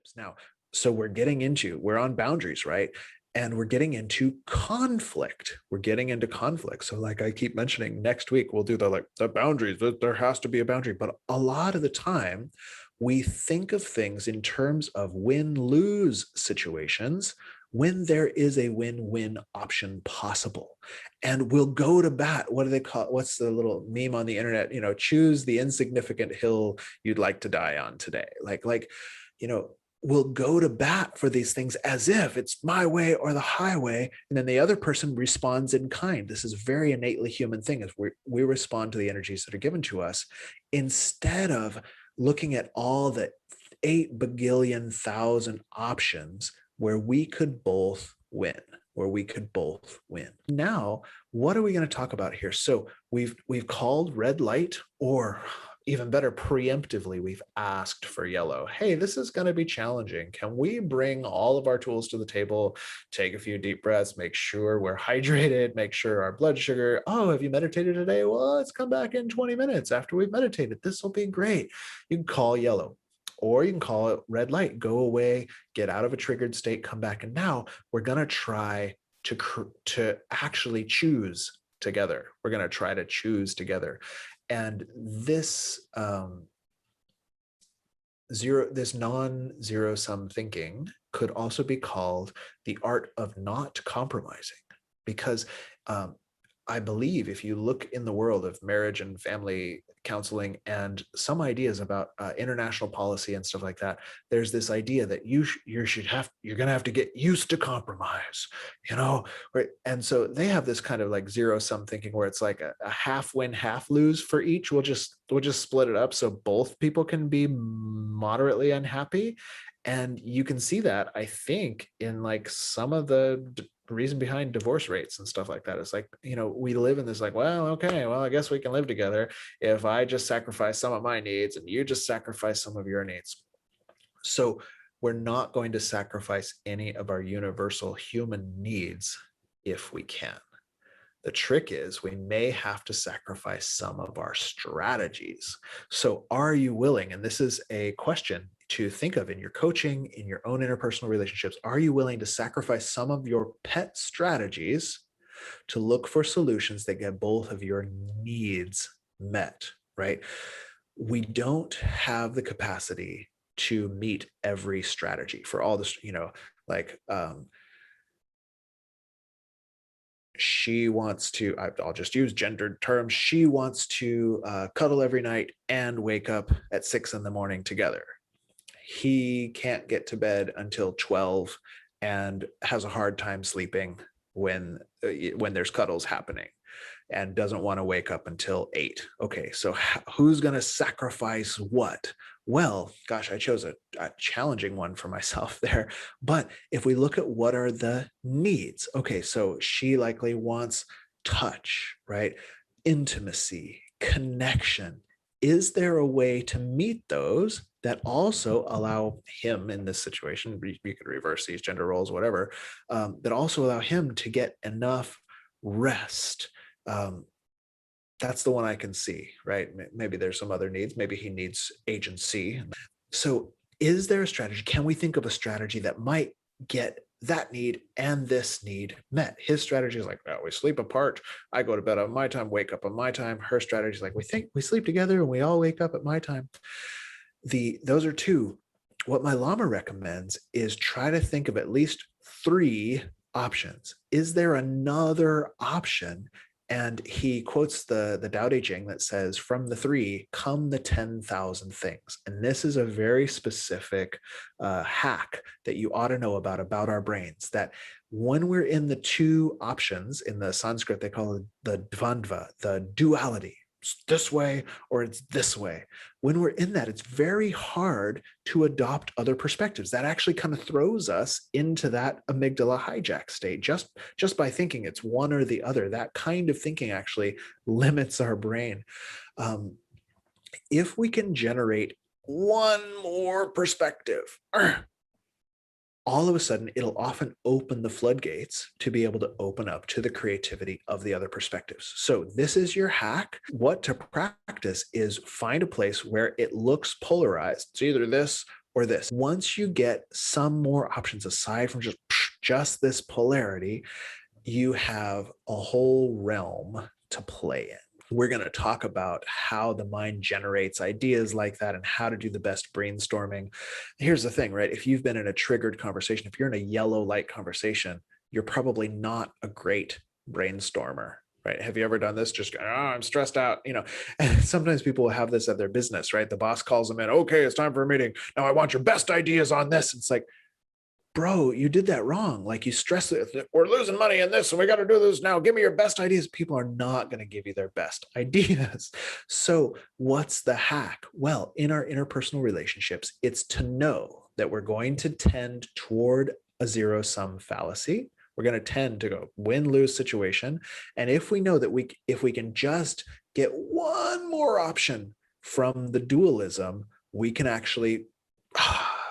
relationships. Now, so we're on boundaries, right? And we're getting into conflict. We're getting into conflict. So, like I keep mentioning, next week we'll do the boundaries. There has to be a boundary. But a lot of the time, we think of things in terms of win-lose situations when there is a win-win option possible. And we'll go to bat. What do they call it? What's the little meme on the internet? Choose the insignificant hill you'd like to die on today. We'll go to bat for these things as if it's my way or the highway. And then the other person responds in kind. This is a very innately human thing, is we respond to the energies that are given to us instead of looking at all the 8 bagillion thousand options where we could both win. Now, what are we going to talk about here? So we've called red light, or even better, preemptively, we've asked for yellow. Hey, this is going to be challenging. Can we bring all of our tools to the table, take a few deep breaths, make sure we're hydrated, make sure our blood sugar, oh, have you meditated today? Well, let's come back in 20 minutes after we've meditated. This will be great. You can call yellow, or you can call it red light. Go away, get out of a triggered state, come back. And now we're going to try to actually choose together. We're going to try to choose together. And this non-zero sum thinking could also be called the art of not compromising, because I believe if you look in the world of marriage and family counseling and some ideas about international policy and stuff like that, there's this idea that you're going to have to get used to compromise, right? And so they have this kind of like zero sum thinking where it's like a half win, half lose for each. We'll just split it up so both people can be moderately unhappy. And you can see that, I think, in like some of the reason behind divorce rates and stuff like that. It's like, we live in this like, well, okay, well, I guess we can live together if I just sacrifice some of my needs and you just sacrifice some of your needs. So we're not going to sacrifice any of our universal human needs if we can. The trick is we may have to sacrifice some of our strategies. So are you willing? And this is a question to think of in your coaching, in your own interpersonal relationships. Are you willing to sacrifice some of your pet strategies to look for solutions that get both of your needs met, right? We don't have the capacity to meet every strategy for all this, she wants to, I'll just use gendered terms, she wants to cuddle every night and wake up at 6 a.m. together. He can't get to bed until 12 and has a hard time sleeping when there's cuddles happening and doesn't want to wake up until 8. Okay, so who's going to sacrifice what? Well, gosh, I chose a challenging one for myself there. But if we look at what are the needs, okay, so she likely wants touch, right? Intimacy, connection. Is there a way to meet those that also allow him, in this situation, you could reverse these gender roles, whatever, that also allow him to get enough rest? That's the one I can see, right? Maybe there's some other needs. Maybe he needs agency. So is there a strategy? Can we think of a strategy that might get that need and this need met? His strategy is like, well, we sleep apart. I go to bed on my time, wake up on my time. Her strategy is like, we sleep together and we all wake up at my time. Those are two. What my Lama recommends is try to think of at least 3 options. Is there another option? And he quotes the Tao Te Ching that says, from the 3 come the 10,000 things. And this is a very specific hack that you ought to know about our brains, that when we're in the 2 options, in the Sanskrit, they call it the dvandva, the duality. It's this way or it's this way. When we're in that, it's very hard to adopt other perspectives. That actually kind of throws us into that amygdala hijack state just by thinking it's one or the other. That kind of thinking actually limits our brain. If we can generate one more perspective, all of a sudden, it'll often open the floodgates to be able to open up to the creativity of the other perspectives. So this is your hack. What to practice is find a place where it looks polarized. It's either this or this. Once you get some more options aside from just this polarity, you have a whole realm to play in. We're going to talk about how the mind generates ideas like that and how to do the best brainstorming. Here's the thing, right? If you've been in a triggered conversation, if you're in a yellow light conversation, you're probably not a great brainstormer, right? Have you ever done this? Just, oh, I'm stressed out, and sometimes people will have this at their business, right? The boss calls them in, okay, it's time for a meeting. Now I want your best ideas on this. It's like, bro, you did that wrong. Like, you stress it. We're losing money in this and we got to do this now. Give me your best ideas. People are not going to give you their best ideas. So what's the hack? Well, in our interpersonal relationships, it's to know that we're going to tend toward a zero-sum fallacy. We're going to tend to go win-lose situation. And if we know that if we can just get one more option from the dualism, we can actually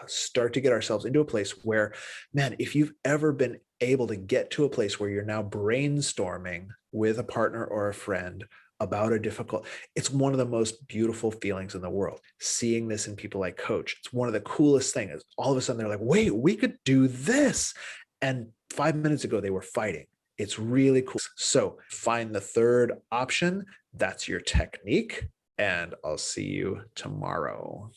start to get ourselves into a place where, man, if you've ever been able to get to a place where you're now brainstorming with a partner or a friend about a difficult, it's one of the most beautiful feelings in the world. Seeing this in people like Coach, it's one of the coolest things. All of a sudden they're like, wait, we could do this. And 5 minutes ago they were fighting. It's really cool. So find the third option. That's your technique. And I'll see you tomorrow.